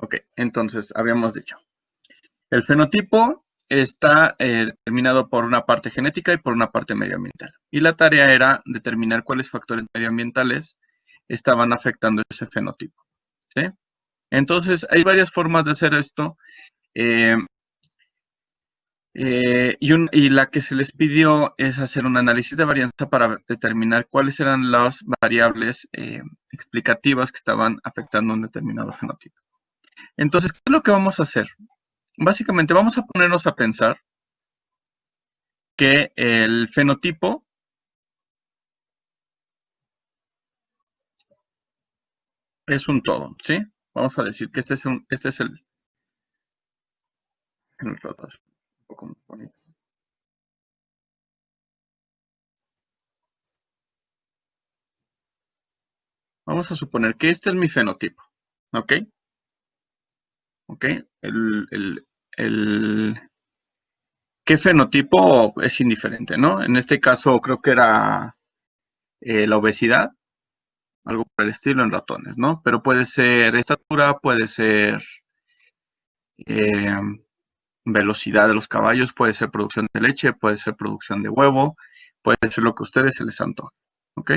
Ok, entonces habíamos dicho. El fenotipo está determinado por una parte genética y por una parte medioambiental. Y la tarea era determinar cuáles factores medioambientales estaban afectando ese fenotipo. ¿Sí? Entonces, hay varias formas de hacer esto. Y la que se les pidió es hacer un análisis de varianza para determinar cuáles eran las variables explicativas que estaban afectando un determinado fenotipo. Entonces, ¿qué es lo que vamos a hacer? Básicamente vamos a ponernos a pensar que el fenotipo es un todo, ¿sí? Vamos a decir que este es el un poco más bonito. Vamos a suponer que este es mi fenotipo, ¿ok? ¿Ok? ¿Qué fenotipo es indiferente, no? En este caso creo que era la obesidad, algo por el estilo en ratones, ¿no? Pero puede ser estatura, puede ser eh, velocidad de los caballos, puede ser producción de leche, puede ser producción de huevo, puede ser lo que a ustedes se les antoje, ¿ok?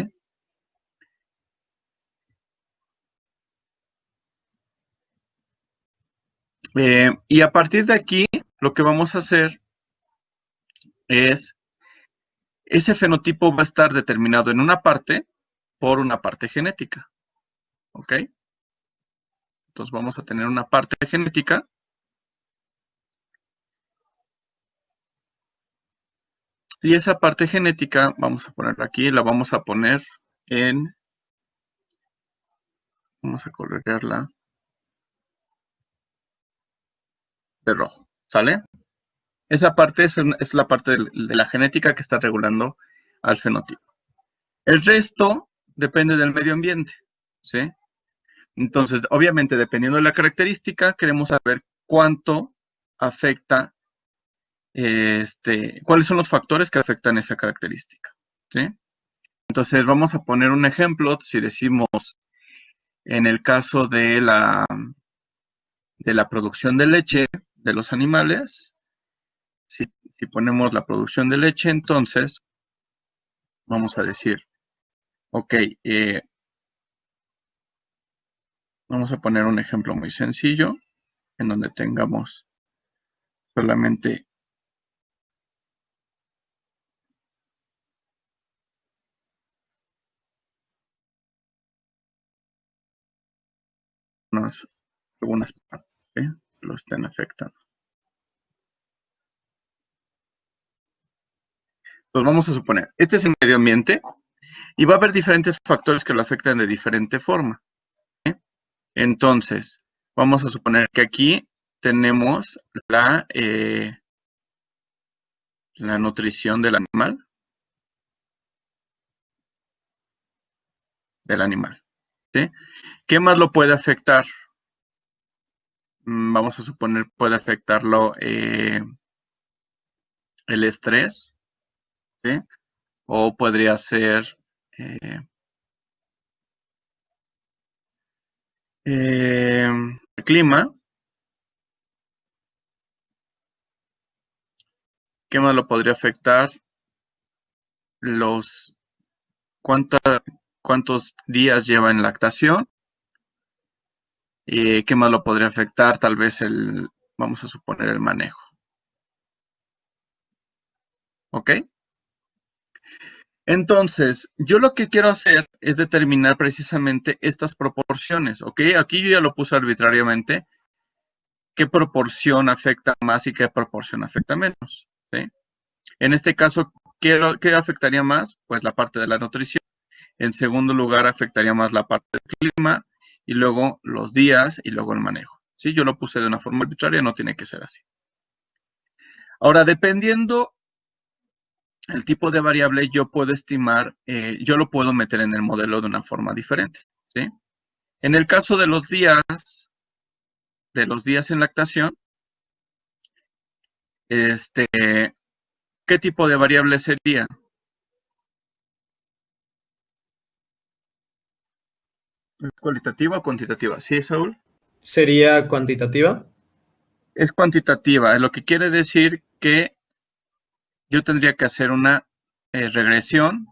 Y a partir de aquí, lo que vamos a hacer es, ese fenotipo va a estar determinado en una parte por una parte genética, ¿ok? Entonces vamos a tener una parte genética. Y esa parte genética, vamos a ponerla aquí, la vamos a poner en, vamos a colorearla de rojo, ¿sale? Esa parte es la parte de la genética que está regulando al fenotipo. El resto depende del medio ambiente, ¿sí? Entonces, obviamente, dependiendo de la característica, queremos saber cuánto afecta, cuáles son los factores que afectan esa característica, ¿sí? Entonces, vamos a poner un ejemplo, si decimos, en el caso de la producción de leche de los animales, si ponemos la producción de leche, entonces vamos a decir, ok, vamos a poner un ejemplo muy sencillo, en donde tengamos solamente algunas partes, ¿sí? Que lo estén afectando. Entonces vamos a suponer, este es el medio ambiente y va a haber diferentes factores que lo afectan de diferente forma, ¿sí? Entonces, vamos a suponer que aquí tenemos la nutrición del animal, ¿sí? ¿Qué más lo puede afectar? Vamos a suponer puede afectarlo el estrés, ¿sí? O podría ser el clima. ¿Qué más lo podría afectar? Los cuántos días lleva en lactación. ¿Qué más lo podría afectar? Tal vez vamos a suponer el manejo. ¿Ok? Entonces, yo lo que quiero hacer es determinar precisamente estas proporciones, ¿ok? Aquí yo ya lo puse arbitrariamente, qué proporción afecta más y qué proporción afecta menos, ¿sí? En este caso, ¿qué afectaría más? Pues la parte de la nutrición. En segundo lugar, afectaría más la parte del clima y luego los días y luego el manejo. ¿Sí? Yo lo puse de una forma arbitraria, no tiene que ser así. Ahora, dependiendo el tipo de variable, yo puedo estimar, yo lo puedo meter en el modelo de una forma diferente, ¿sí? En el caso de los días en lactación, ¿qué tipo de variable sería? ¿Cualitativa o cuantitativa? ¿Sí, Saúl? ¿Sería cuantitativa? Es cuantitativa, lo que quiere decir que yo tendría que hacer una regresión.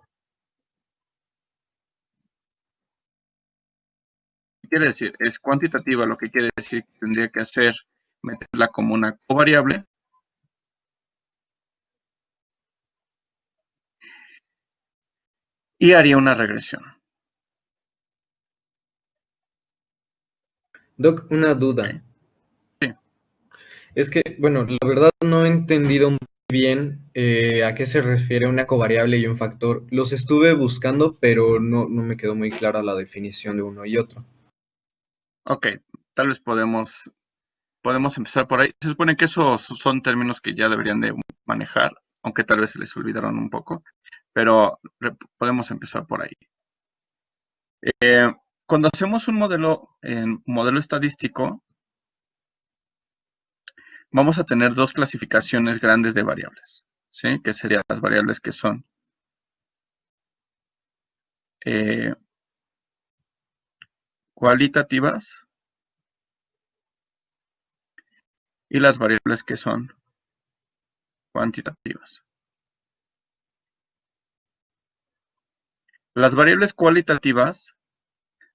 ¿Qué quiere decir? Es cuantitativa, lo que quiere decir que tendría que hacer, meterla como una covariable y haría una regresión. Doc, una duda. ¿Okay? Sí, Es que, bueno, la verdad no he entendido muy bien a qué se refiere una covariable y un factor. Los estuve buscando, pero no me quedó muy clara la definición de uno y otro. ok, tal vez podemos empezar por ahí. Se supone que esos son términos que ya deberían de manejar, aunque tal vez se les olvidaron un poco, pero podemos empezar por ahí. Eh, Cuando hacemos un modelo, en modelo estadístico, vamos a tener dos clasificaciones grandes de variables, ¿sí? Que serían las variables que son eh, cualitativas y las variables que son cuantitativas. Las variables cualitativas,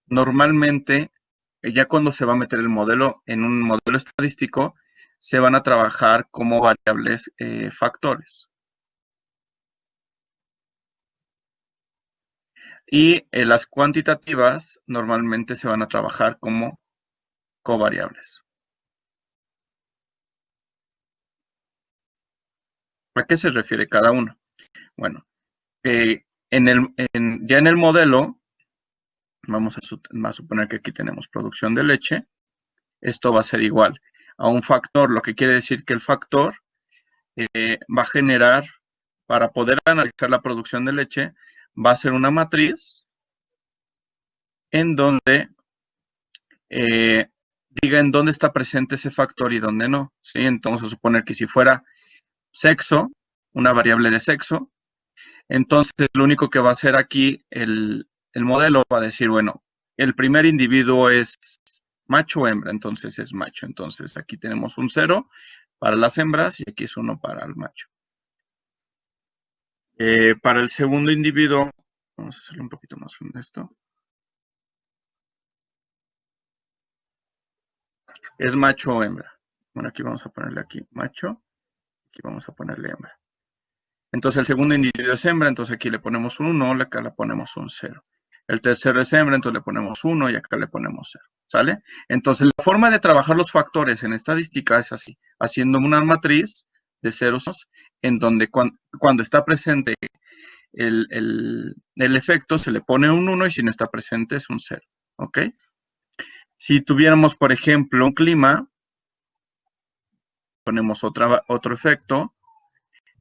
normalmente, ya cuando se va a meter el modelo en un modelo estadístico, se van a trabajar como variables factores. Y las cuantitativas normalmente se van a trabajar como covariables. ¿A qué se refiere cada uno? Bueno, ya en el modelo, vamos a suponer que aquí tenemos producción de leche, esto va a ser igual a un factor, lo que quiere decir que el factor va a generar, para poder analizar la producción de leche, va a ser una matriz en donde diga en dónde está presente ese factor y dónde no, ¿sí? Entonces, vamos a suponer que si fuera sexo, una variable de sexo, entonces lo único que va a hacer aquí el modelo va a decir, bueno, el primer individuo es macho o hembra, entonces es macho. Entonces aquí tenemos un 0 para las hembras y aquí es 1 para el macho. Para el segundo individuo, vamos a hacerlo un poquito más honesto, es macho o hembra. Bueno, aquí vamos a ponerle aquí macho, aquí vamos a ponerle hembra. Entonces el segundo individuo es hembra, entonces aquí le ponemos un 1, acá le ponemos un 0. El tercero es hembra, entonces le ponemos 1 y acá le ponemos 0. ¿Sale? Entonces la forma de trabajar los factores en estadística es así, haciendo una matriz de ceros en donde cuando está presente el efecto se le pone un 1 y si no está presente es un 0. ¿Ok? Si tuviéramos, por ejemplo, un clima, ponemos otro efecto.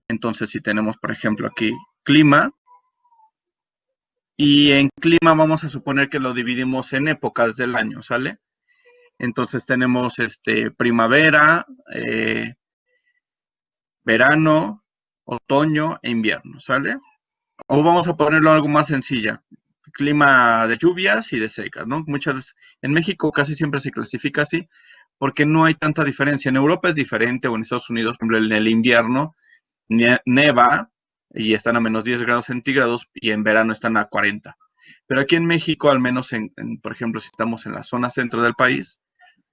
Entonces, si tenemos, por ejemplo, aquí clima, y en clima vamos a suponer que lo dividimos en épocas del año, ¿sale? Entonces tenemos primavera, verano, otoño e invierno, ¿sale? O vamos a ponerlo algo más sencilla, clima de lluvias y de secas, ¿no? En México casi siempre se clasifica así porque no hay tanta diferencia. En Europa es diferente, o en Estados Unidos, por ejemplo, en el invierno neva y están a menos 10 grados centígrados y en verano están a 40. Pero aquí en México, al menos por ejemplo, si estamos en la zona centro del país,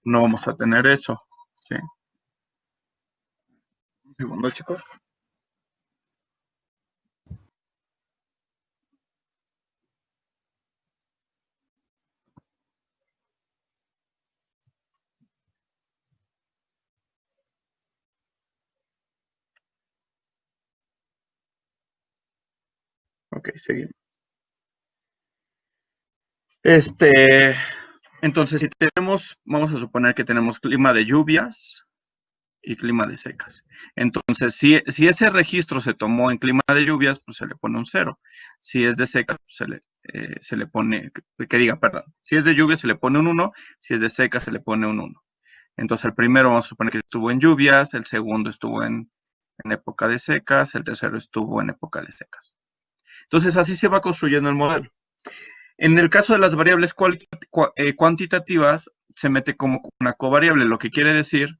no vamos a tener eso. ¿Sí? Un segundo, chicos. Ok, seguimos. Entonces, si tenemos, vamos a suponer que tenemos clima de lluvias y clima de secas. Entonces, si ese registro se tomó en clima de lluvias, pues se le pone un 0. Si es de secas, pues se le pone, que diga, perdón, si es de lluvia se le pone un 1, si es de seca se le pone un 1. Entonces, el primero vamos a suponer que estuvo en lluvias, el segundo estuvo en época de secas, el tercero estuvo en época de secas. Entonces, así se va construyendo el modelo. En el caso de las variables cuantitativas, se mete como una covariable, lo que quiere decir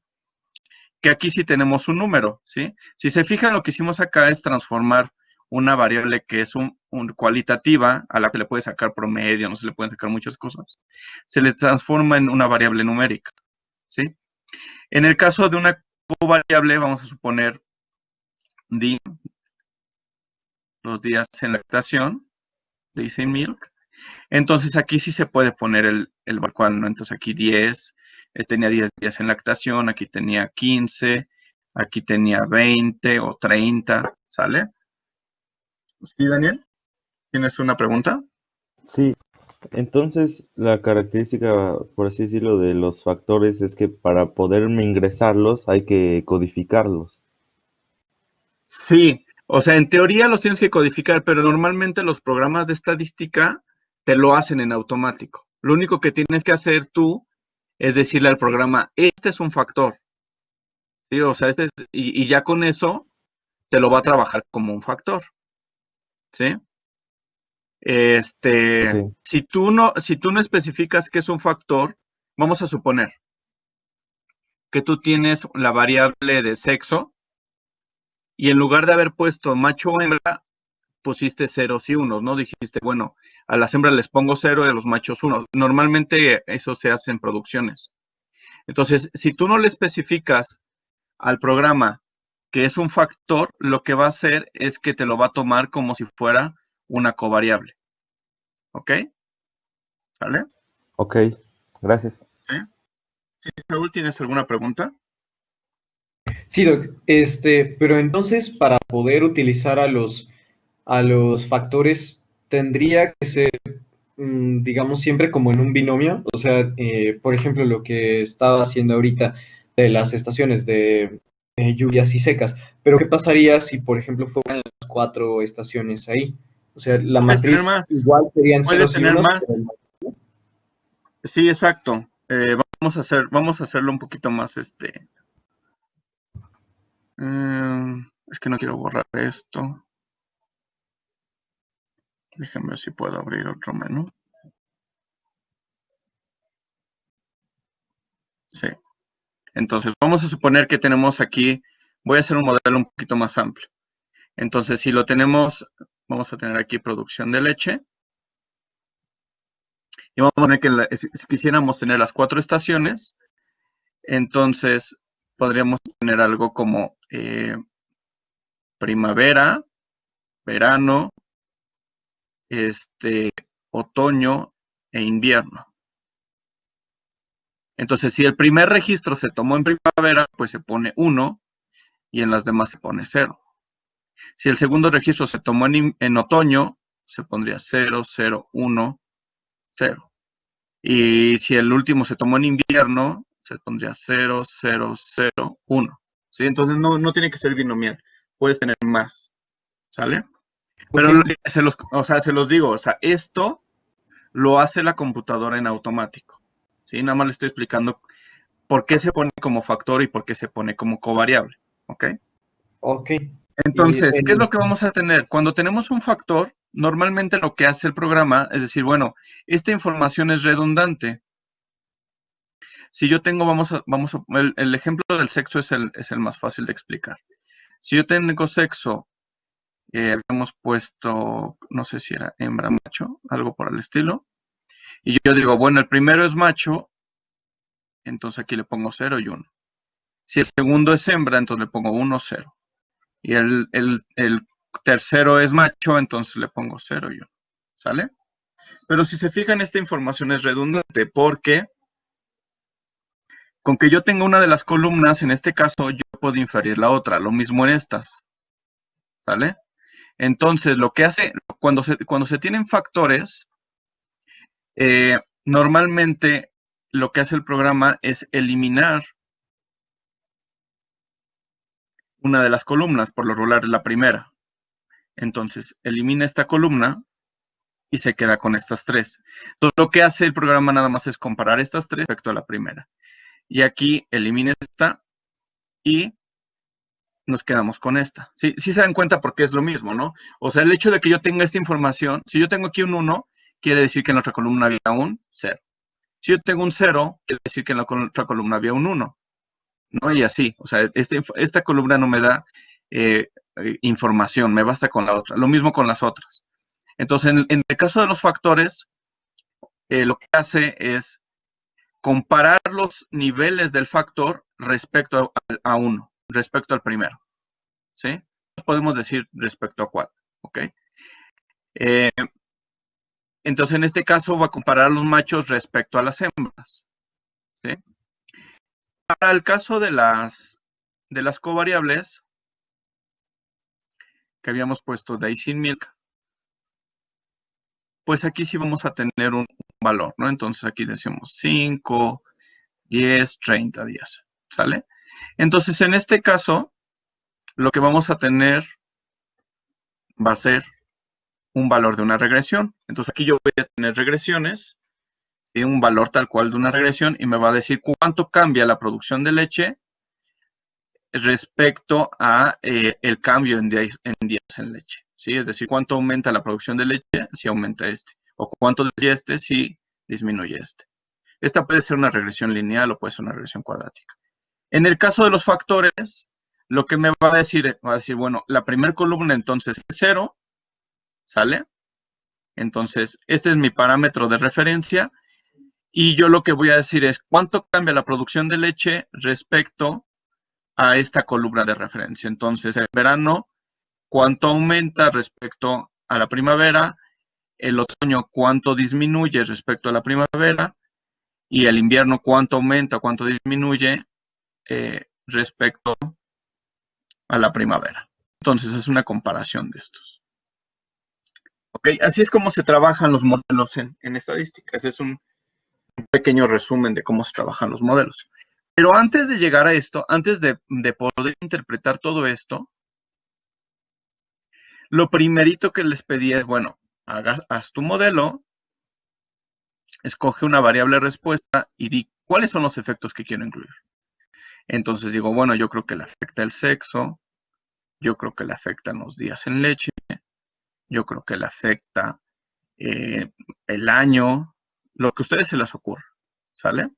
que aquí sí tenemos un número, ¿sí? Si se fijan, lo que hicimos acá es transformar una variable que es un cualitativa, a la que le puede sacar promedio, no se le pueden sacar muchas cosas, se le transforma en una variable numérica, ¿sí? En el caso de una covariable, vamos a suponer los días en lactación, days in milk. Entonces aquí sí se puede poner el cual, ¿no? Entonces aquí 10, tenía 10 días en lactación, aquí tenía 15, aquí tenía 20 o 30, ¿sale? ¿Sí, Daniel? ¿Tienes una pregunta? Sí, entonces la característica, por así decirlo, de los factores es que para poderme ingresarlos hay que codificarlos. Sí, o sea, en teoría los tienes que codificar, pero normalmente los programas de estadística te lo hacen en automático. Lo único que tienes que hacer tú es decirle al programa, este es un factor, ¿sí? O sea, y ya con eso te lo va a trabajar como un factor, ¿sí? Ok, Si tú no especificas qué es un factor, vamos a suponer que tú tienes la variable de sexo y en lugar de haber puesto macho o hembra, pusiste ceros y unos, ¿no? Dijiste, bueno, a las hembras les pongo cero y a los machos uno. Normalmente eso se hace en producciones. Entonces, si tú no le especificas al programa que es un factor, lo que va a hacer es que te lo va a tomar como si fuera una covariable. ¿Ok? ¿Sale? ok, gracias. ¿Sí? ¿Sí, Raúl, tienes alguna pregunta? Sí, Doc, pero entonces para poder utilizar a los factores tendría que ser, digamos, siempre como en un binomio. O sea, por ejemplo, lo que estaba haciendo ahorita de las estaciones de lluvias y secas. Pero ¿qué pasaría si, por ejemplo, fueran las cuatro estaciones ahí? O sea, la Puedes tener matriz más. igual serían Puede ceros y tener unos, más. pero Sí, exacto. Vamos a hacerlo un poquito más, es que no quiero borrar esto. Déjenme ver si puedo abrir otro menú. Sí. Entonces, vamos a suponer que tenemos aquí, voy a hacer un modelo un poquito más amplio. Entonces, si lo tenemos, vamos a tener aquí producción de leche. Y vamos a poner que si quisiéramos tener las 4 estaciones, entonces podríamos tener algo como primavera, verano, otoño e invierno. Entonces, si el primer registro se tomó en primavera, pues se pone 1 y en las demás se pone 0. Si el segundo registro se tomó en otoño, se pondría 0, 0, 1, 0. Y si el último se tomó en invierno, se pondría 0, 0, 0, 1. ¿Sí? Entonces no tiene que ser binomial. Puedes tener más. ¿Sale? ok, Pero se los digo, o sea, esto lo hace la computadora en automático. ¿Sí? Nada más le estoy explicando por qué se pone como factor y por qué se pone como covariable. ¿Ok? ok. Y Entonces, ¿qué es lo que vamos a tener? Cuando tenemos un factor, normalmente lo que hace el programa es decir, bueno, esta información es redundante. Si yo tengo, el ejemplo del sexo es el más fácil de explicar. Si yo tengo sexo, habíamos puesto, no sé si era hembra, macho, algo por el estilo, y yo digo, bueno, el primero es macho, entonces aquí le pongo 0 y 1. Si el segundo es hembra, entonces le pongo 1, 0. Y el tercero es macho, entonces le pongo 0 y 1. ¿Sale? Pero si se fijan, esta información es redundante porque con que yo tenga una de las columnas, en este caso, yo puedo inferir la otra. Lo mismo en estas. ¿Sale? Entonces, lo que hace, cuando se tienen factores, normalmente lo que hace el programa es eliminar una de las columnas, por lo regular la primera. Entonces, elimina esta columna y se queda con estas tres. Entonces, lo que hace el programa nada más es comparar estas tres respecto a la primera. Y aquí elimina esta y nos quedamos con esta. Sí, sí se dan cuenta porque es lo mismo, ¿no? O sea, el hecho de que yo tenga esta información, si yo tengo aquí un 1, quiere decir que en nuestra columna había un 0. Si yo tengo un 0, quiere decir que en la otra columna había un 1, ¿no? Y así, o sea, esta columna no me da información, me basta con la otra. Lo mismo con las otras. Entonces, en el caso de los factores, lo que hace es comparar los niveles del factor respecto a uno, respecto al primero, ¿sí? Podemos decir respecto a cuál, ¿ok? Entonces, en este caso, va a comparar a los machos respecto a las hembras, ¿sí? Para el caso de las covariables, que habíamos puesto day sin milk, pues aquí sí vamos a tener un valor, ¿no? Entonces, aquí decimos 5, 10, 30 días, ¿sale? Entonces, en este caso, lo que vamos a tener va a ser un valor de una regresión. Entonces, aquí yo voy a tener regresiones, ¿sí? Un valor tal cual de una regresión, y me va a decir cuánto cambia la producción de leche respecto a el cambio en días en leche, ¿sí? Es decir, cuánto aumenta la producción de leche si aumenta este, o cuánto disminuye este si disminuye este. Esta puede ser una regresión lineal o puede ser una regresión cuadrática. En el caso de los factores, lo que me va a decir, bueno, la primera columna entonces es 0, ¿sale? Entonces, este es mi parámetro de referencia, y yo lo que voy a decir es cuánto cambia la producción de leche respecto a esta columna de referencia. Entonces, el verano, cuánto aumenta respecto a la primavera, el otoño, cuánto disminuye respecto a la primavera, y el invierno, cuánto aumenta, cuánto disminuye respecto a la primavera. Entonces, es una comparación de estos. ¿Ok? Así es como se trabajan los modelos en estadística. Ese es un pequeño resumen de cómo se trabajan los modelos. Pero antes de llegar a esto, antes de poder interpretar todo esto, lo primerito que les pedí es, bueno, haz tu modelo, escoge una variable respuesta y di cuáles son los efectos que quiero incluir. Entonces digo, bueno, yo creo que le afecta el sexo, yo creo que le afectan los días en leche, yo creo que le afecta el año, lo que a ustedes se les ocurra, ¿sale?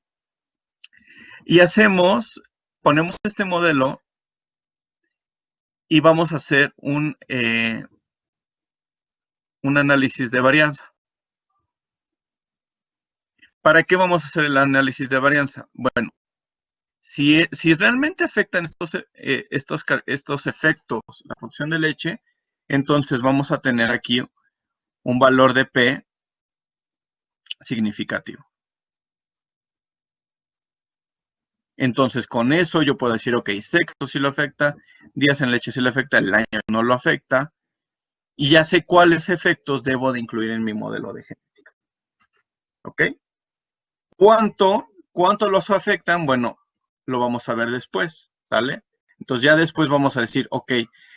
Y ponemos este modelo y vamos a hacer un análisis de varianza. ¿Para qué vamos a hacer el análisis de varianza? Bueno, si realmente afectan estos efectos la producción de leche, entonces vamos a tener aquí un valor de P significativo. Entonces, con eso yo puedo decir, ok, sexo sí lo afecta, días en leche sí lo afecta, el año no lo afecta, y ya sé cuáles efectos debo de incluir en mi modelo de genética. ¿Ok? ¿Cuánto los afectan? Bueno, lo vamos a ver después, ¿sale? Entonces ya después vamos a decir, ok,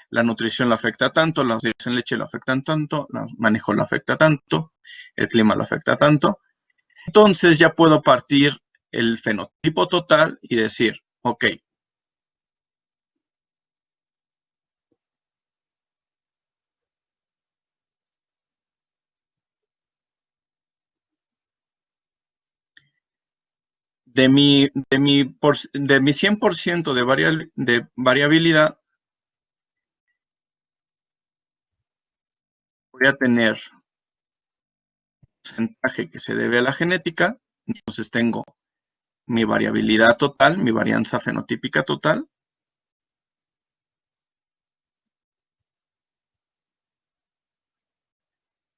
la nutrición lo afecta tanto, los días en leche lo afectan tanto, el manejo lo afecta tanto, el clima lo afecta tanto. Entonces ya puedo partir el fenotipo total y decir, ok, de mi 100% de variabilidad, voy a tener un porcentaje que se debe a la genética. Entonces tengo mi variabilidad total, mi varianza fenotípica total,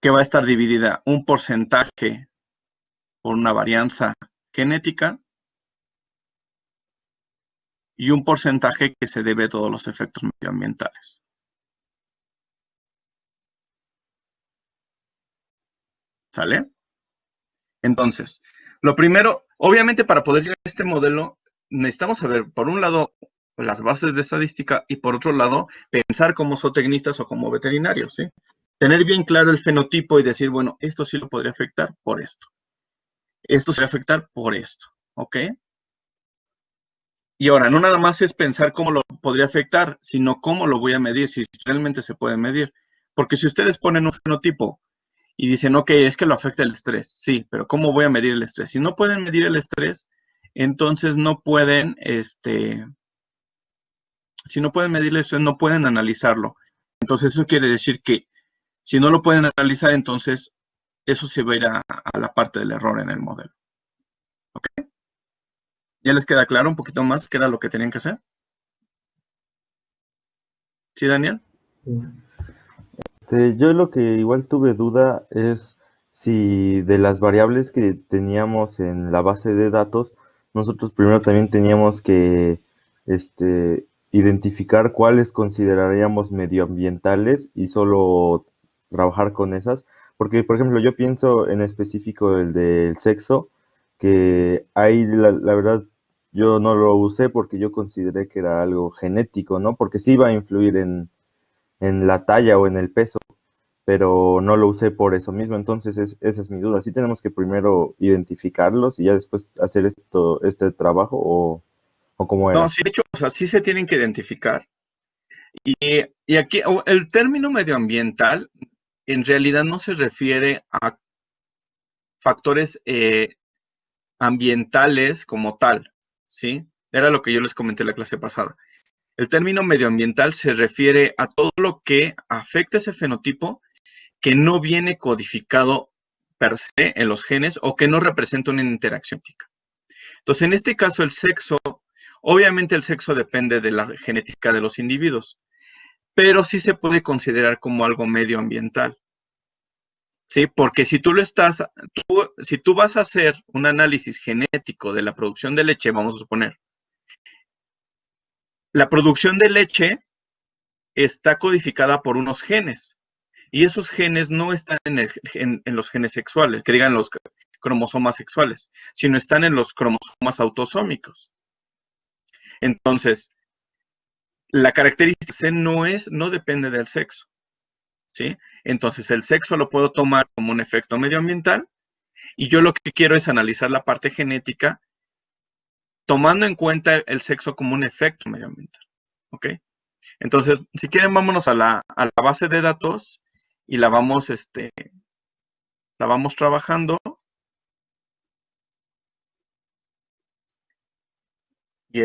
que va a estar dividida un porcentaje por una varianza genética y un porcentaje que se debe a todos los efectos medioambientales. ¿Sale? Entonces, lo primero, obviamente para poder llegar a este modelo, necesitamos saber, por un lado, las bases de estadística y por otro lado, pensar como zootecnistas o como veterinarios, ¿sí? Tener bien claro el fenotipo y decir, bueno, esto sí lo podría afectar por esto. Esto se va a afectar por esto, ¿ok? Y ahora, no nada más es pensar cómo lo podría afectar, sino cómo lo voy a medir, si realmente se puede medir. Porque si ustedes ponen un fenotipo y dicen, ok, es que lo afecta el estrés. Sí, pero ¿cómo voy a medir el estrés? Si no pueden medir el estrés, entonces no pueden, si no pueden medir el estrés, no pueden analizarlo. Entonces eso quiere decir que si no lo pueden analizar, entonces eso se va a ir a la parte del error en el modelo. ¿Ok? ¿Ya les queda claro un poquito más qué era lo que tenían que hacer? ¿Sí, Daniel? Yo lo que igual tuve duda es si de las variables que teníamos en la base de datos, nosotros primero también teníamos que identificar cuáles consideraríamos medioambientales y solo trabajar con esas. Porque, por ejemplo, yo pienso en específico el del sexo, que ahí la verdad yo no lo usé porque yo consideré que era algo genético, ¿no? Porque sí iba a influir en la talla o en el peso, pero no lo usé por eso mismo. Entonces, esa es mi duda. ¿Sí tenemos que primero identificarlos y ya después hacer este trabajo o cómo No, era? sí, de hecho, o sea, sí se tienen que identificar. Y aquí el término medioambiental en realidad no se refiere a factores ambientales como tal, ¿sí? Era lo que yo les comenté en la clase pasada. El término medioambiental se refiere a todo lo que afecta ese fenotipo que no viene codificado per se en los genes o que no representa una interacción genética. Entonces, en este caso, el sexo, obviamente el sexo depende de la genética de los individuos, pero sí se puede considerar como algo medioambiental, ¿sí? Porque si si tú vas a hacer un análisis genético de la producción de leche, vamos a suponer, la producción de leche está codificada por unos genes, y esos genes no están en los genes sexuales, que digan los cromosomas sexuales, sino están en los cromosomas autosómicos. Entonces, la característica C no depende del sexo, ¿sí? Entonces, el sexo lo puedo tomar como un efecto medioambiental, y yo lo que quiero es analizar la parte genética tomando en cuenta el sexo como un efecto medioambiental, ¿ok? Entonces, si quieren, vámonos a la base de datos y la vamos trabajando. Y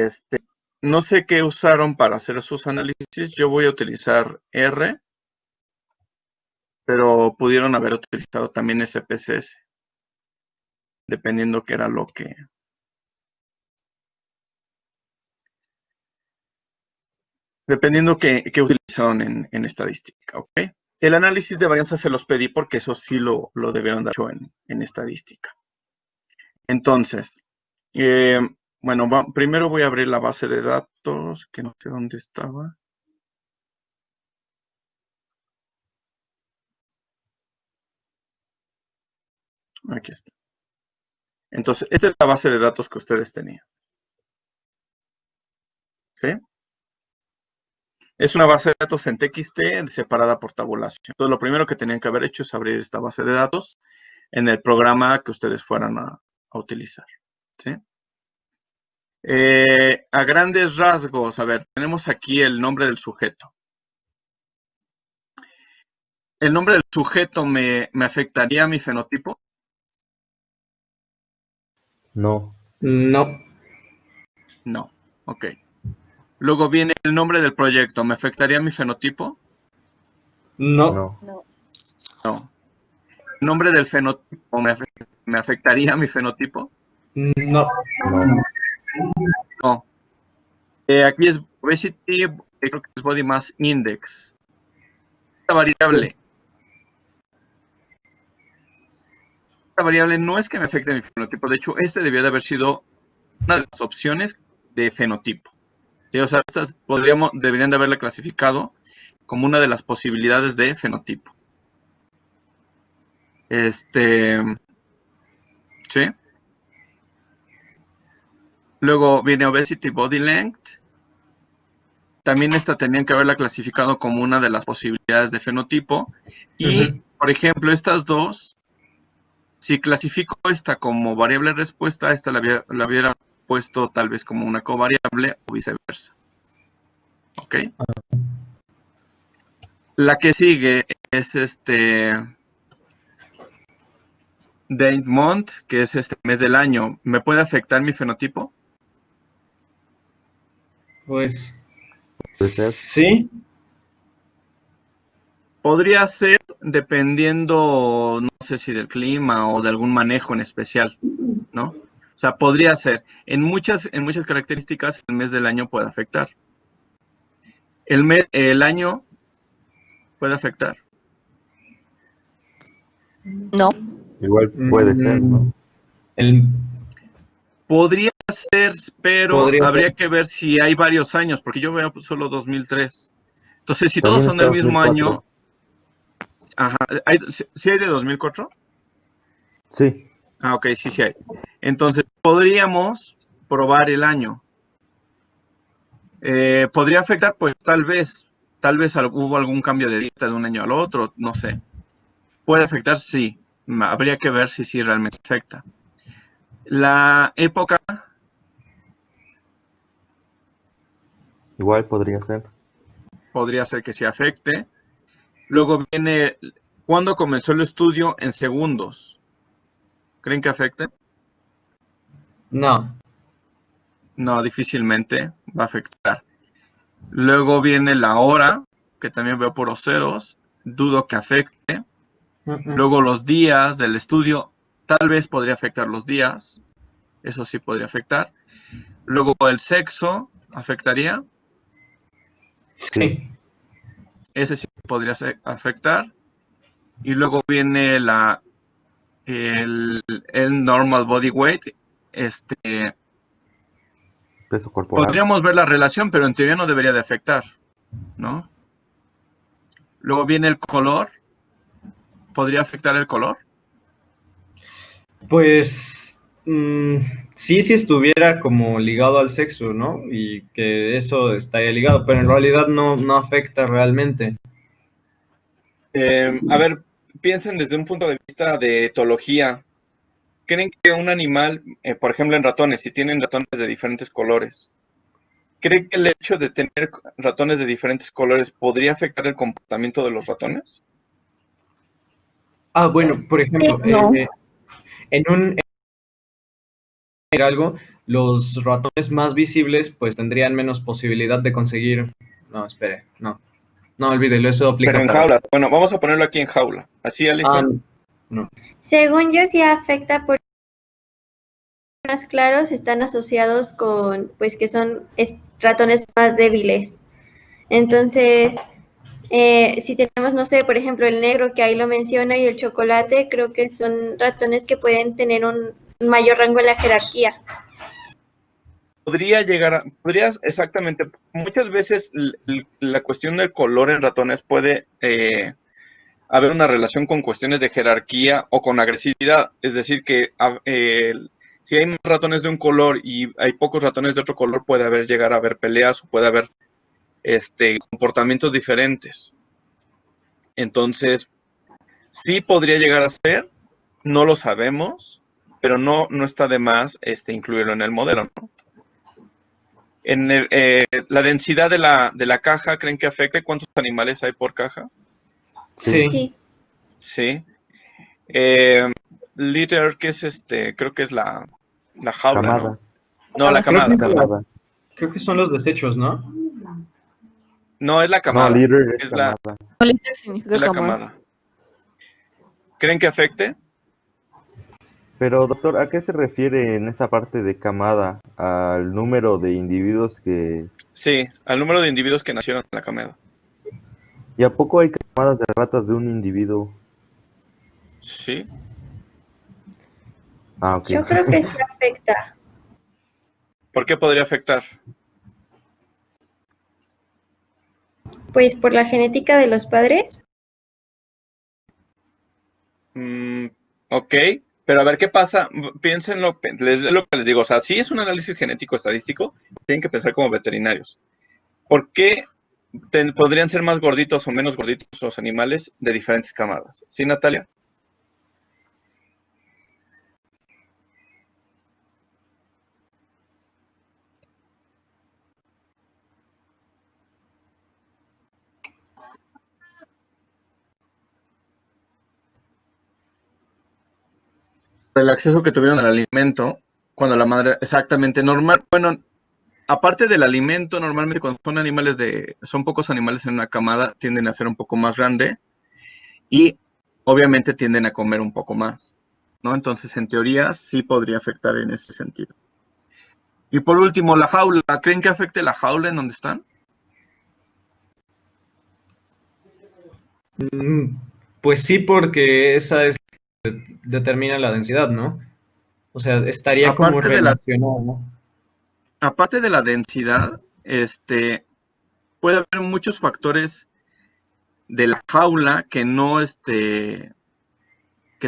no sé qué usaron para hacer sus análisis. Yo voy a utilizar R, pero pudieron haber utilizado también SPSS, dependiendo qué era dependiendo qué utilizaron en estadística, ¿ok? El análisis de varianza se los pedí porque eso sí lo debieron dar hecho en estadística. Entonces, bueno, primero voy a abrir la base de datos, que no sé dónde estaba. Aquí está. Entonces, esta es la base de datos que ustedes tenían, ¿sí? Es una base de datos en TXT separada por tabulación. Entonces, lo primero que tenían que haber hecho es abrir esta base de datos en el programa que ustedes fueran a utilizar, ¿sí? A grandes rasgos, a ver, tenemos aquí el nombre del sujeto. ¿El nombre del sujeto me afectaría a mi fenotipo? No, No, No. Ok. Luego viene el nombre del proyecto. ¿Me afectaría a mi fenotipo? no, no, No. ¿El nombre del fenotipo me afectaría a mi fenotipo? no, no, No. Aquí es obesity, creo que es body mass index. Esta variable, no es que me afecte mi fenotipo. De hecho, debió de haber sido una de las opciones de fenotipo. ¿Sí? O sea, deberían de haberla clasificado como una de las posibilidades de fenotipo. ¿Sí? Luego viene obesity body length. También esta tenían que haberla clasificado como una de las posibilidades de fenotipo. Y, por ejemplo, estas dos, si clasifico esta como variable respuesta, esta la hubiera puesto tal vez como una covariable o viceversa. ¿Ok? La que sigue es date month, que es este mes del año, ¿me puede afectar mi fenotipo? Pues Puede ser. sí, Podría ser dependiendo, no sé si del clima o de algún manejo en especial, ¿no? O sea, podría ser. En muchas características, el mes del año puede afectar. El año puede afectar. No. Igual puede ser, mm, ¿no? el, Podría ser, pero podría habría ser. que ver si hay varios años, porque yo veo solo 2003. Entonces, si todos También son está del mismo 2004. año, ajá, ¿sí hay de 2004? Sí, Ah, ok, sí hay. Entonces, podríamos probar el año. ¿Podría afectar? Pues tal vez hubo algún cambio de dieta de un año al otro, no sé. ¿Puede afectar? Sí. Habría que ver si sí realmente afecta. La época igual podría ser. podría ser que sí afecte. Luego viene, ¿cuándo comenzó el estudio en segundos? ¿Creen que afecte? No, No, difícilmente va a afectar. Luego viene la hora, que también veo puros ceros. Dudo que afecte. mm, Luego los días del estudio, tal vez podría afectar los días. Eso sí podría afectar. Luego el sexo, ¿afectaría? Sí, sí, Ese sí podría afectar. Y luego viene el normal body weight. Este, peso corporal. podríamos ver la relación, pero en teoría no debería de afectar, ¿no? Luego viene el color. ¿Podría afectar el color? pues sí, si estuviera como ligado al sexo, ¿no? Y que eso estaría ligado, pero en realidad no afecta realmente. A ver, piensen desde un punto de vista de etología. ¿Creen que un animal, por ejemplo en ratones, si tienen ratones de diferentes colores, creen que el hecho de tener ratones de diferentes colores podría afectar el comportamiento de los ratones? Ah, bueno, por Sí, ejemplo, no. en algo, los ratones más visibles pues tendrían menos posibilidad de conseguir. No, espere, no olvídelo, eso Pero aplica en para. jaulas. Bueno, vamos a ponerlo aquí en jaula. ¿Así, Ah, Alicia? no. Según yo, sí afecta porque más claros están asociados con, pues, que son ratones más débiles. Entonces, si tenemos, no sé, por ejemplo, el negro que ahí lo menciona y el chocolate, creo que son ratones que pueden tener un mayor rango en la jerarquía. Podría exactamente, muchas veces la cuestión del color en ratones puede haber una relación con cuestiones de jerarquía o con agresividad. Es decir, que si hay más ratones de un color y hay pocos ratones de otro color, llegar a haber peleas o puede haber comportamientos diferentes. Entonces, sí podría llegar a ser, no lo sabemos, pero no está de más incluirlo en el modelo, ¿no? La densidad de la caja, ¿creen que afecte? ¿Cuántos animales hay por caja? Sí, Sí. Sí, Sí. Eh, Litter, ¿qué es creo que es la jaula, ¿no? camada. No, la Creo camada, que, perdón. Camada. creo que son los desechos, ¿no? No, es la No, camada. líder es Es la, camada. Liter es significa la camada. camada. ¿Creen que afecte? Pero, doctor, ¿a qué se refiere en esa parte de camada? ¿Al número de individuos que... Sí, al número de individuos que nacieron en la camada. ¿Y a poco hay camadas de ratas de un individuo? Sí. Ah, ok. yo creo que sí afecta, ¿Por qué podría afectar? pues por la genética de los padres. Mm, ok, pero a ver qué pasa. Piénsenlo, lo que les digo. O sea, si es un análisis genético estadístico, tienen que pensar como veterinarios. ¿Por qué podrían ser más gorditos o menos gorditos los animales de diferentes camadas? ¿Sí, Natalia? el acceso que tuvieron al alimento, cuando la madre, exactamente, normal, bueno, aparte del alimento, normalmente cuando son pocos animales en una camada, tienden a ser un poco más grande y obviamente tienden a comer un poco más, ¿no? Entonces, en teoría, sí podría afectar en ese sentido. Y por último, la jaula. ¿Creen que afecte la jaula en donde están? Pues sí, porque esa es determina la densidad, ¿no? O sea, estaría como Aparte de la, relacionado, ¿no? aparte de la densidad, puede haber muchos factores de la jaula que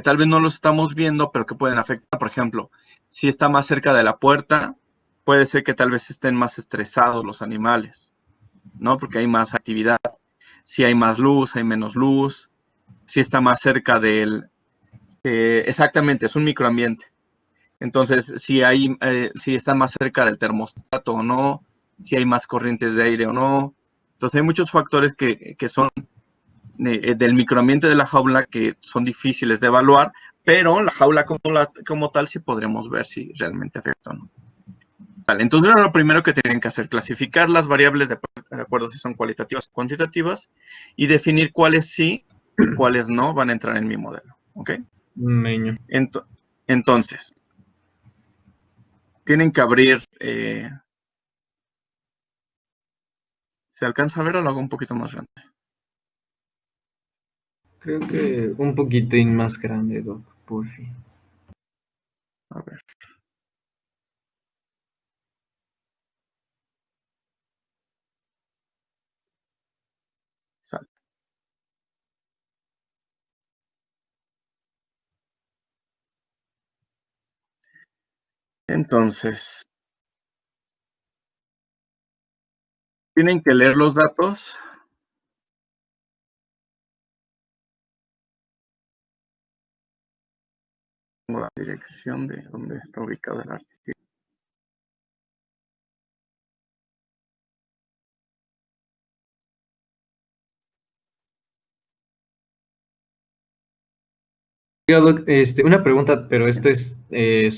tal vez no los estamos viendo, pero que pueden afectar. Por ejemplo, si está más cerca de la puerta, puede ser que tal vez estén más estresados los animales, ¿no? Porque hay más actividad. Si hay más luz, hay menos luz. Si está más cerca exactamente, es un microambiente. Entonces, si está más cerca del termostato o no, si hay más corrientes de aire o no. Entonces, hay muchos factores que son del microambiente de la jaula que son difíciles de evaluar, pero la jaula como tal sí podremos ver si realmente afecta o no. Vale, entonces lo primero que tienen que hacer, clasificar las variables de acuerdo si son cualitativas o cuantitativas y definir cuáles sí y cuáles no van a entrar en mi modelo. ¿Ok? Meño. Entonces, tienen que abrir, ¿se alcanza a ver o lo hago un poquito más grande? Creo que un poquitín más grande, Doc, por fin. A ver. Sale. Entonces, tienen que leer los datos. Tengo la dirección de donde está ubicado el archivo. Oiga, Doc, una pregunta, pero esto es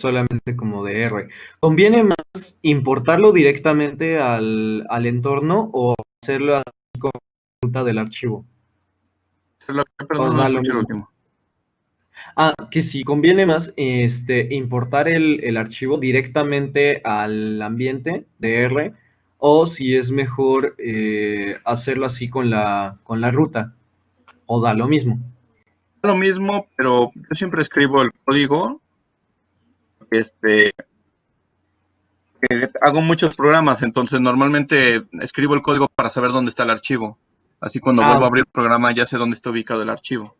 solamente como de R. ¿Conviene más importarlo directamente al entorno o hacerlo así con la ruta del archivo? Perdón, ¿O no da lo escuché el mismo? último. Ah, que si conviene más importar el archivo directamente al ambiente de R o si es mejor hacerlo así con la ruta, o da lo mismo. Lo mismo, pero yo siempre escribo el código. Este, hago muchos programas, entonces normalmente escribo el código para saber dónde está el archivo. Así cuando Ah, vuelvo a ok. abrir el programa ya sé dónde está ubicado el archivo.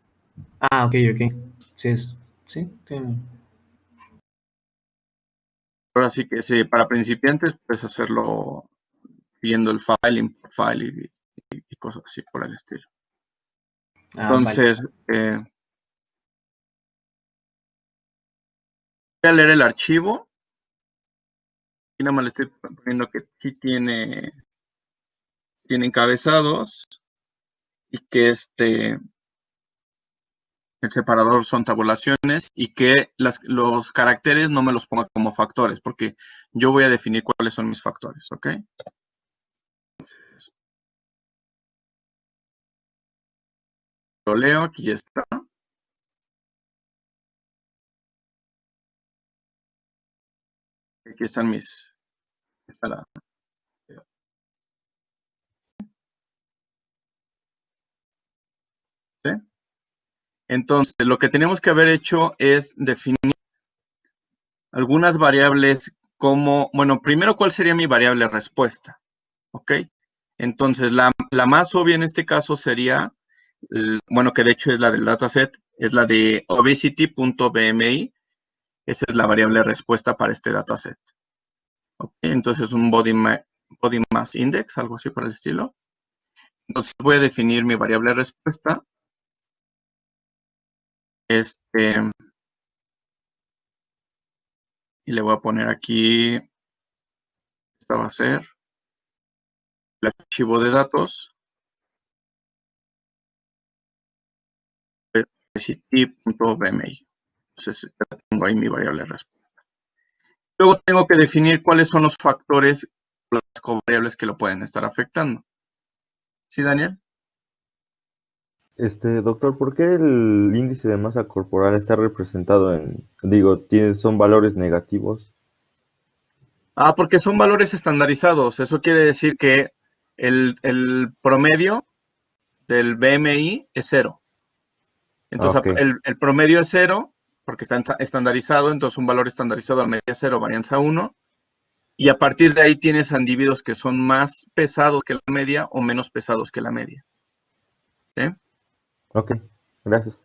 Ah, ok, ok. Sí, sí, tiene. Ahora sí que sí, para principiantes puedes hacerlo viendo el file, import file y cosas así por el estilo. Ah, vale. Entonces, voy a leer el archivo y nada más le estoy poniendo que sí tiene encabezados y que el separador son tabulaciones y que los caracteres no me los ponga como factores, porque yo voy a definir cuáles son mis factores, ¿ok? Lo leo, aquí ya está. Aquí están está ¿sí? Entonces, lo que tenemos que haber hecho es definir algunas variables como, bueno, primero, ¿cuál sería mi variable respuesta? ¿Ok? Entonces, la más obvia en este caso sería, bueno, que de hecho es la del dataset, es la de obesity.bmi. Esa es la variable respuesta para este dataset. ¿Ok? Entonces, un body mass index, algo así por el estilo. Entonces, voy a definir mi variable respuesta. Y le voy a poner aquí, esta va a ser el archivo de datos, obesity.bmi. Entonces, ya tengo pongo ahí mi variable respuesta. Luego tengo que definir cuáles son los factores, las covariables que lo pueden estar afectando. ¿Sí, Daniel? Doctor, ¿por qué el índice de masa corporal está representado son valores negativos? Porque son valores estandarizados. Eso quiere decir que el promedio del BMI es 0. Entonces, Ok, el promedio es 0 porque está estandarizado, entonces un valor estandarizado a media es 0, varianza 1. Y a partir de ahí tienes individuos que son más pesados que la media o menos pesados que la media. ¿Sí? ok, gracias.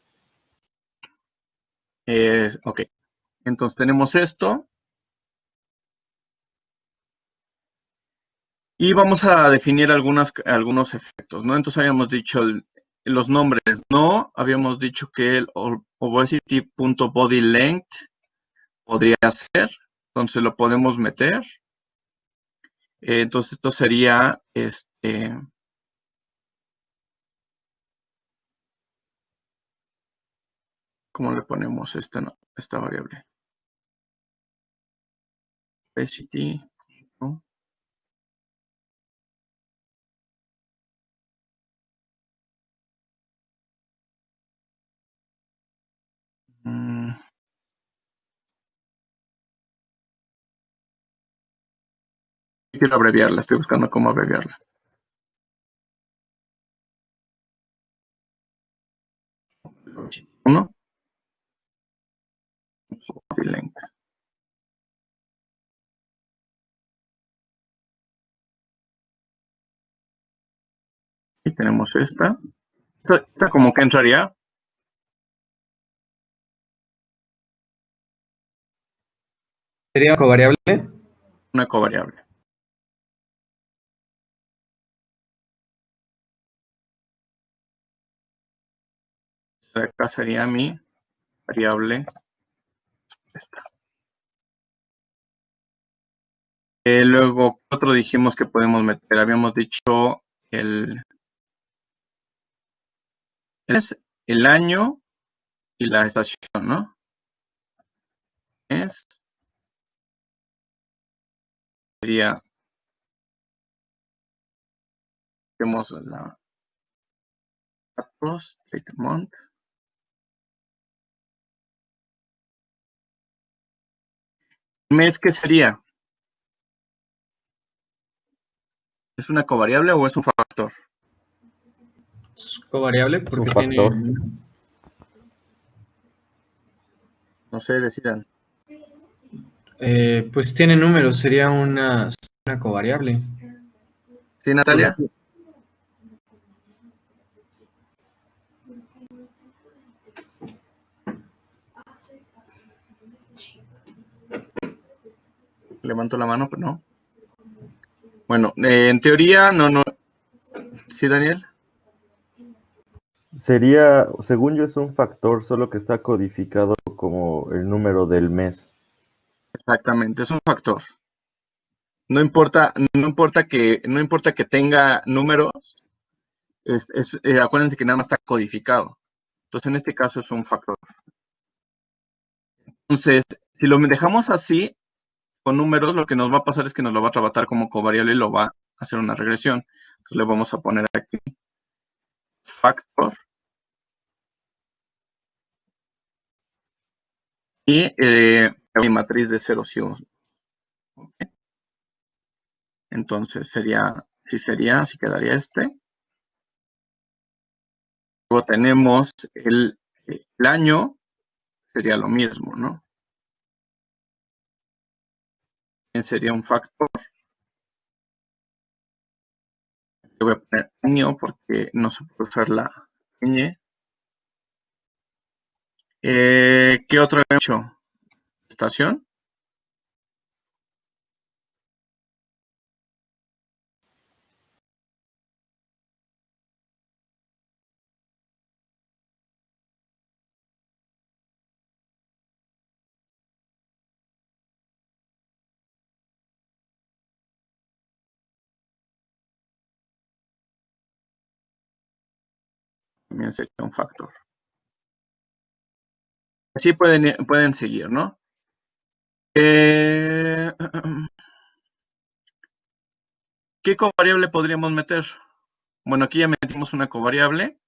Ok, entonces tenemos esto. Y vamos a definir algunos efectos, ¿no? Entonces habíamos dicho los nombres, no, habíamos dicho que el obesity.bodylength podría ser, entonces lo podemos meter. Entonces esto sería, ¿cómo le ponemos esta variable? Obesity, ¿no? Mm, Quiero abreviarla, estoy buscando cómo abreviarla. Uno, body length. Y tenemos esta. Esta como que entraría ¿Sería covariable? una covariable. Esta de acá sería mi variable esta. Luego, ¿qué otro dijimos que podemos meter? Habíamos dicho es el año y la estación, ¿no? Sería, tenemos la Apros, date month. ¿Mes qué sería? ¿Es una covariable o es un factor? Es covariable Es un porque tiene... factor. No sé, decidan. pues tiene números, sería una covariable. ¿Sí, Natalia? Porque Levanto la mano, pero no. Bueno, en teoría, no. ¿Sí, Daniel? Según yo, es un factor, solo que está codificado como el número del mes. Exactamente, es un factor. No importa que tenga números, acuérdense que nada más está codificado. Entonces, en este caso es un factor. Entonces, si lo dejamos así, con números, lo que nos va a pasar es que nos lo va a tratar como covariable y lo va a hacer una regresión. Entonces, le vamos a poner aquí factor y mi matriz de ceros y unos. ¿Okay? Entonces, así quedaría este. Luego tenemos el año, sería lo mismo, ¿no? Sería un factor. Le voy a poner año porque no se puede usar la ñ. ¿Qué otro he hecho? Estación. También sería un factor. Así pueden seguir, ¿no? ¿Qué covariable podríamos meter? Bueno, aquí ya metimos una covariable.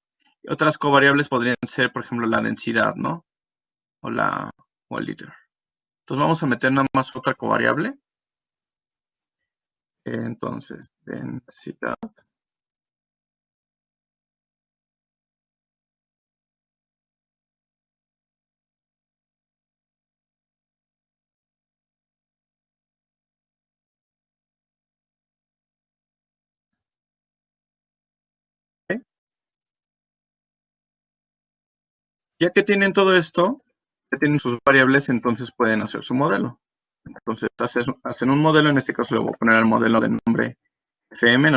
Otras covariables podrían ser, por ejemplo, la densidad, ¿no? O el liter. Entonces vamos a meter nada más otra covariable. Entonces, densidad. ¿Ok? Ya que tienen todo esto, ya tienen sus variables, entonces pueden hacer su modelo. Entonces, hacen un modelo, en este caso le voy a poner el modelo de nombre FM,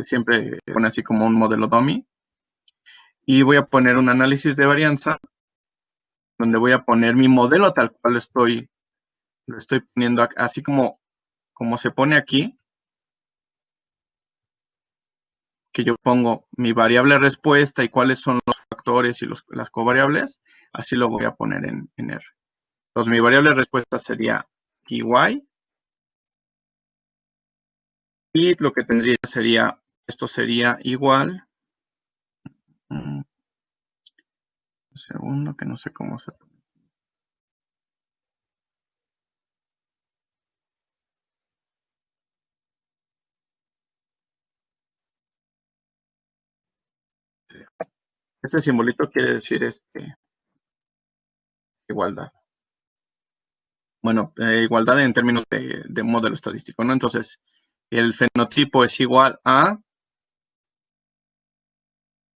siempre pone así como un modelo dummy. Y voy a poner un análisis de varianza, donde voy a poner mi modelo tal cual lo estoy poniendo así como se pone aquí, que yo pongo mi variable respuesta y cuáles son los factores y las covariables, así lo voy a poner en R. Entonces mi variable respuesta sería y y lo que tendría sería, esto sería igual, un segundo que no sé cómo se pone. Este simbolito quiere decir igualdad. Bueno, igualdad en términos de modelo estadístico, ¿no? Entonces, el fenotipo es igual a,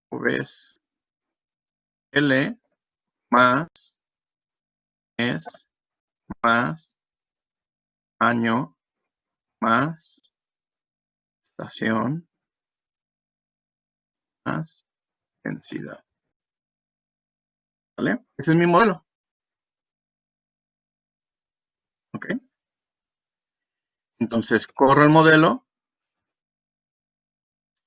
pues, L más mes más año más estación más densidad. ¿Vale? Ese es mi modelo. ¿Ok? Entonces, corro el modelo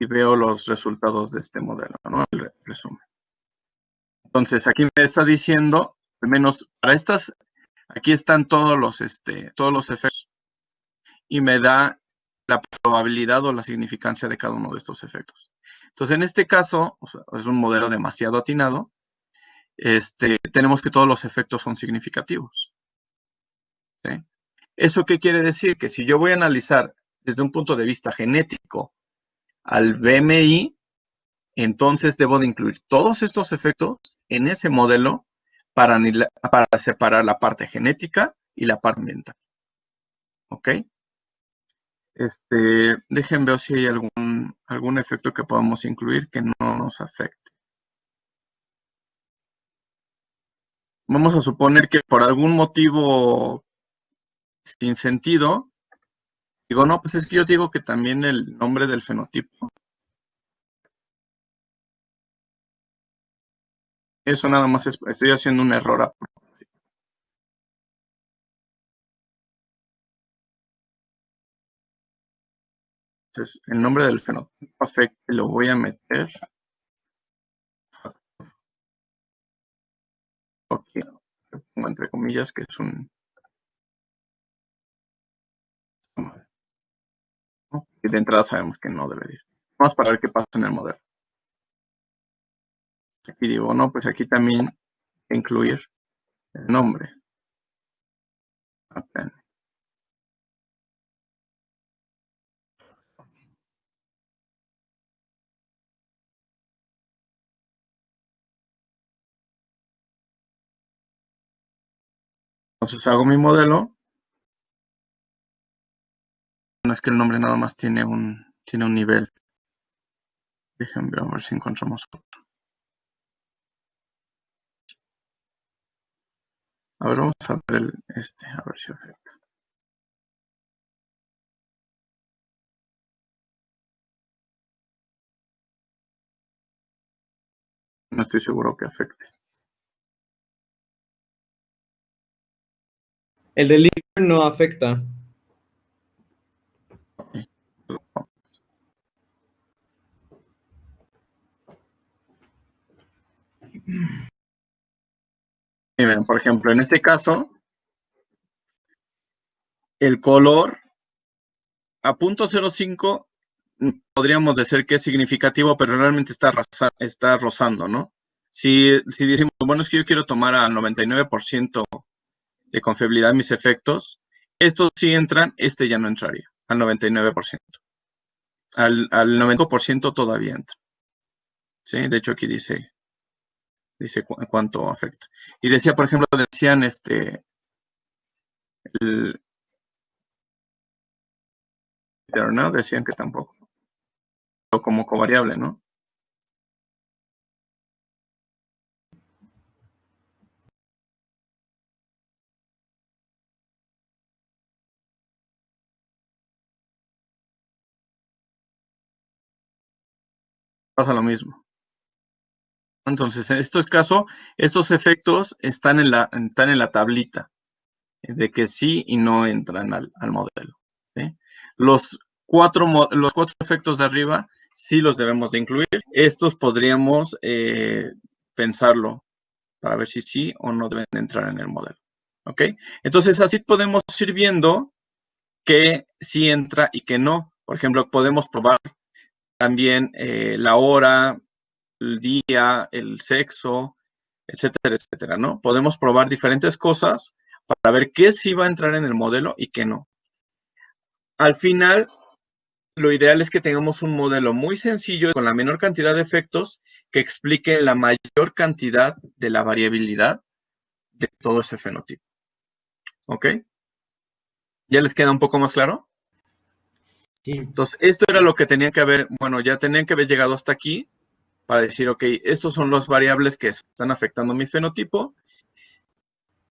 y veo los resultados de este modelo, ¿no? El resumen. Entonces, aquí me está diciendo, al menos para estas, aquí están todos los efectos y me da la probabilidad o la significancia de cada uno de estos efectos. Entonces, en este caso, o sea, es un modelo demasiado atinado, tenemos que todos los efectos son significativos. ¿Sí? ¿Eso qué quiere decir? Que si yo voy a analizar desde un punto de vista genético al BMI, entonces debo de incluir todos estos efectos en ese modelo para separar la parte genética y la parte ambiental. ¿Ok? Dejen ver si hay algún efecto que podamos incluir que no nos afecte. Vamos a suponer que por algún motivo sin sentido, digo, no, pues es que yo digo que también el nombre del fenotipo. Eso nada más estoy haciendo un error. Entonces, el nombre del fenotipo afecte lo voy a meter. Aquí, pongo entre comillas que es un... ¿no? Y de entrada sabemos que no debe ir. Vamos para ver qué pasa en el modelo. Aquí digo, no, pues aquí también incluir el nombre. Apenas. Entonces hago mi modelo. No es que el nombre nada más tiene un nivel. Déjenme ver si encontramos otro. A ver, vamos a ver a ver si afecta. No estoy seguro que afecte. El del líder no afecta. Miren, por ejemplo, en este caso, el color a .05 podríamos decir que es significativo, pero realmente está rozando, ¿no? Si decimos, bueno, es que yo quiero tomar al 99% de confiabilidad mis efectos, estos sí entran, este ya no entraría, al 99%. Al 90% todavía entra. ¿Sí? De hecho, aquí dice cuánto afecta. Y decía, por ejemplo, decían ¿no? Decían que tampoco. O como covariable, ¿no? Pasa lo mismo. Entonces, en este caso, estos efectos están en la tablita de que sí y no entran al modelo. ¿Sí? Los cuatro efectos de arriba sí los debemos de incluir. Estos podríamos pensarlo para ver si sí o no deben de entrar en el modelo. ¿Ok? Entonces, así podemos ir viendo que sí entra y que no. Por ejemplo, podemos probar también la hora, el día, el sexo, etcétera, etcétera, ¿no? Podemos probar diferentes cosas para ver qué sí va a entrar en el modelo y qué no. Al final, lo ideal es que tengamos un modelo muy sencillo con la menor cantidad de efectos que explique la mayor cantidad de la variabilidad de todo ese fenotipo. ¿Ok? ¿Ya les queda un poco más claro? Sí. Entonces, esto era lo que tenían que haber, bueno, ya tenían que haber llegado hasta aquí para decir, ok, estos son las variables que están afectando mi fenotipo,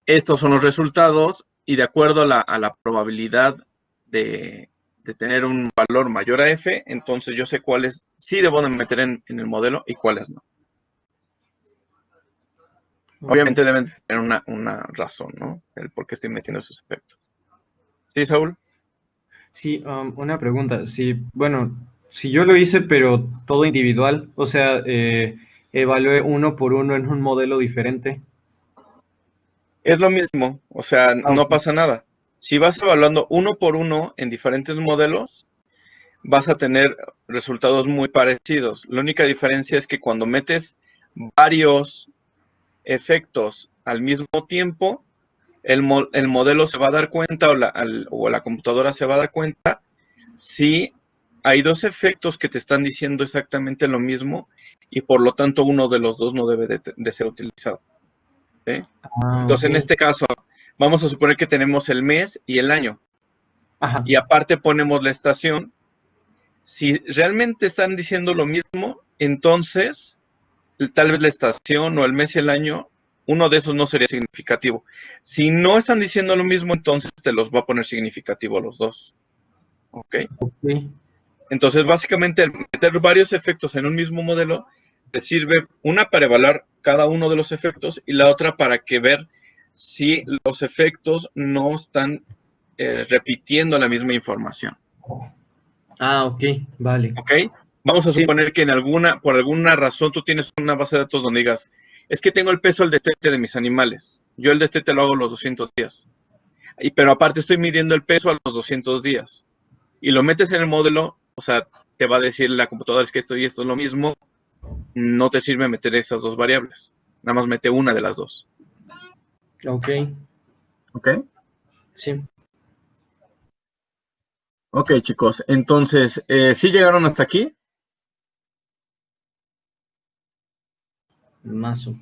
estos son los resultados, y de acuerdo a la probabilidad de tener un valor mayor a f, entonces yo sé cuáles sí debo de meter en el modelo y cuáles no. Obviamente deben tener una razón, ¿no? El por qué estoy metiendo esos efectos. ¿Sí, Saúl? Sí, una pregunta. Sí, bueno, si yo lo hice, pero todo individual, o sea, evalué uno por uno en un modelo diferente. Es lo mismo, o sea, no Ok. pasa nada. Si vas evaluando uno por uno en diferentes modelos, vas a tener resultados muy parecidos. La única diferencia es que cuando metes varios efectos al mismo tiempo, el modelo se va a dar cuenta o la computadora se va a dar cuenta si hay dos efectos que te están diciendo exactamente lo mismo y por lo tanto uno de los dos no debe de ser utilizado. ¿Sí? Entonces, en Ok. este caso, vamos a suponer que tenemos el mes y el año. Ajá. Y aparte ponemos la estación. Si realmente están diciendo lo mismo, entonces tal vez la estación o el mes y el año, uno de esos no sería significativo. Si no están diciendo lo mismo, entonces te los va a poner significativo a los dos. ¿Ok? Ok. Entonces, básicamente, el meter varios efectos en un mismo modelo te sirve una para evaluar cada uno de los efectos y la otra para que ver si los efectos no están repitiendo la misma información. Ah, ok, vale. ¿Ok? Vamos a Sí. suponer que por alguna razón tú tienes una base de datos donde digas, es que tengo el peso del destete de mis animales. Yo el destete lo hago los 200 días. Pero aparte estoy midiendo el peso a los 200 días. Y lo metes en el modelo, o sea, te va a decir la computadora es que esto y esto es lo mismo. No te sirve meter esas dos variables. Nada más mete una de las dos. Ok, ¿Ok? sí, Ok, chicos. Entonces, ¿sí llegaron hasta aquí? mazo.